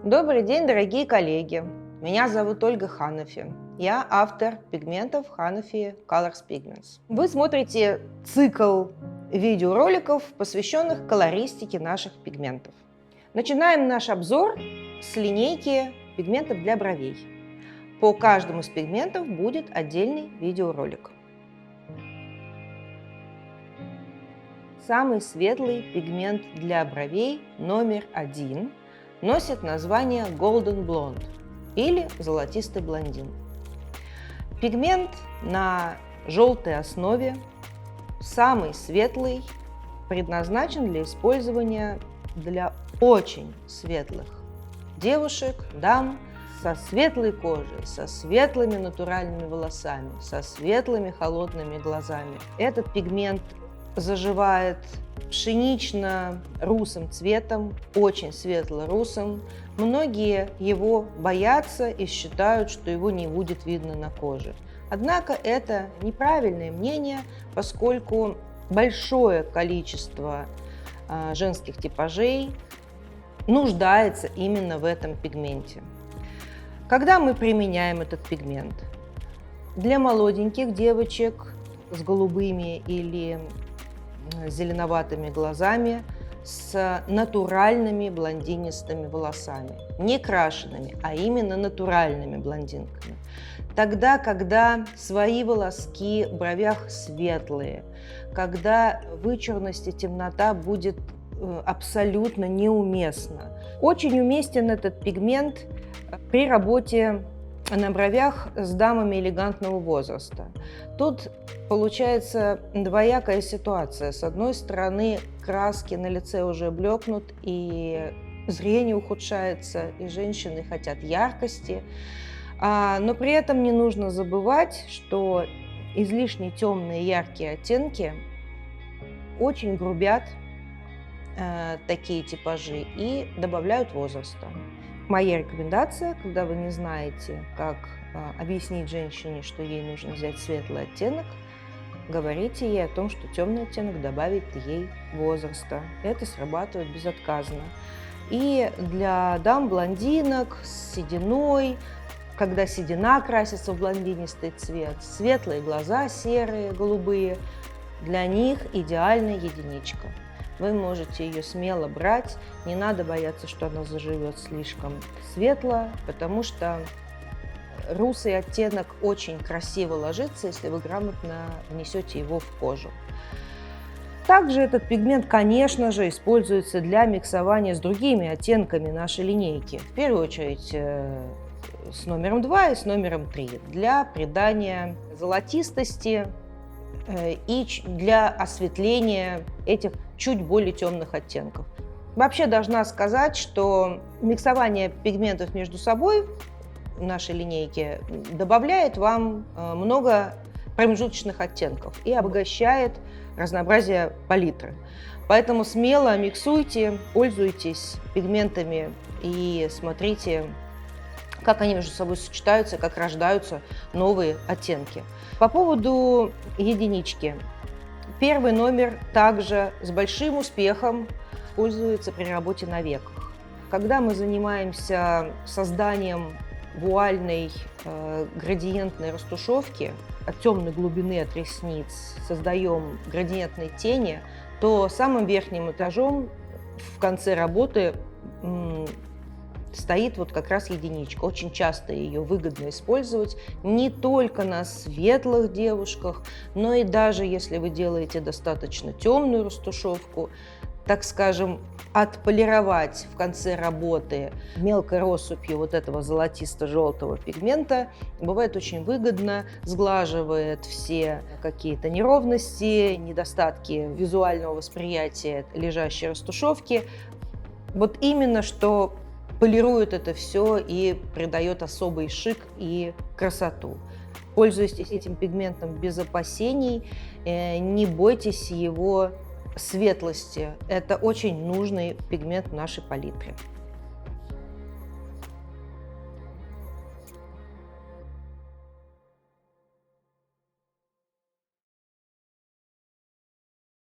Добрый день, дорогие коллеги! Меня зовут Ольга Ханафи. Я автор пигментов Hanafi Colors Pigments. Вы смотрите цикл видеороликов, посвященных колористике наших пигментов. Начинаем наш обзор с линейки пигментов для бровей. По каждому из пигментов будет отдельный видеоролик. Самый светлый пигмент для бровей номер 1 носит название Golden Blonde или золотистый блондин. Пигмент на желтой основе, самый светлый, предназначен для использования для очень светлых девушек, дам со светлой кожей, со светлыми натуральными волосами, со светлыми холодными глазами. Этот пигмент заживает пшенично-русым цветом, очень светло-русым. Многие его боятся и считают, что его не будет видно на коже. Однако это неправильное мнение, поскольку большое количество женских типажей нуждается именно в этом пигменте. Когда мы применяем этот пигмент? Для молоденьких девочек с голубыми или зеленоватыми глазами, с натуральными блондинистыми волосами, не крашенными, а именно натуральными блондинками. Тогда, когда свои волоски в бровях светлые, когда вычурность и темнота будет абсолютно неуместна. Очень уместен этот пигмент при работе на бровях с дамами элегантного возраста. Тут получается двоякая ситуация. С одной стороны, краски на лице уже блекнут, и зрение ухудшается, и женщины хотят яркости. Но при этом не нужно забывать, что излишне темные яркие оттенки очень грубят такие типажи и добавляют возраста. Моя рекомендация, когда вы не знаете, как объяснить женщине, что ей нужно взять светлый оттенок, говорите ей о том, что темный оттенок добавит ей возраста. Это срабатывает безотказно. И для дам-блондинок с сединой, когда седина красится в блондинистый цвет, светлые глаза, серые, голубые, для них идеальная единичка. Вы можете ее смело брать, не надо бояться, что она заживет слишком светло, потому что русый оттенок очень красиво ложится, если вы грамотно внесете его в кожу. Также этот пигмент, конечно же, используется для миксования с другими оттенками нашей линейки. В первую очередь с номером 2 и с номером 3 для придания золотистости и для осветления этих чуть более темных оттенков. Вообще должна сказать, что миксование пигментов между собой в нашей линейке добавляет вам много промежуточных оттенков и обогащает разнообразие палитры. Поэтому смело миксуйте, пользуйтесь пигментами и смотрите, как они между собой сочетаются, как рождаются новые оттенки. По поводу единички. Первый номер также с большим успехом используется при работе на веках. Когда мы занимаемся созданием вуальной градиентной растушевки, от темной глубины, от ресниц, создаем градиентные тени, то самым верхним этажом в конце работы стоит вот как раз единичка. Очень часто ее выгодно использовать не только на светлых девушках, но и даже если вы делаете достаточно темную растушевку, так скажем, отполировать в конце работы мелкой россыпью вот этого золотисто-желтого пигмента бывает очень выгодно, сглаживает все какие-то неровности, недостатки визуального восприятия лежащей растушевки. Вот именно что полирует это все и придает особый шик и красоту. Пользуйтесь этим пигментом без опасений, не бойтесь его светлости. Это очень нужный пигмент в нашей палитре.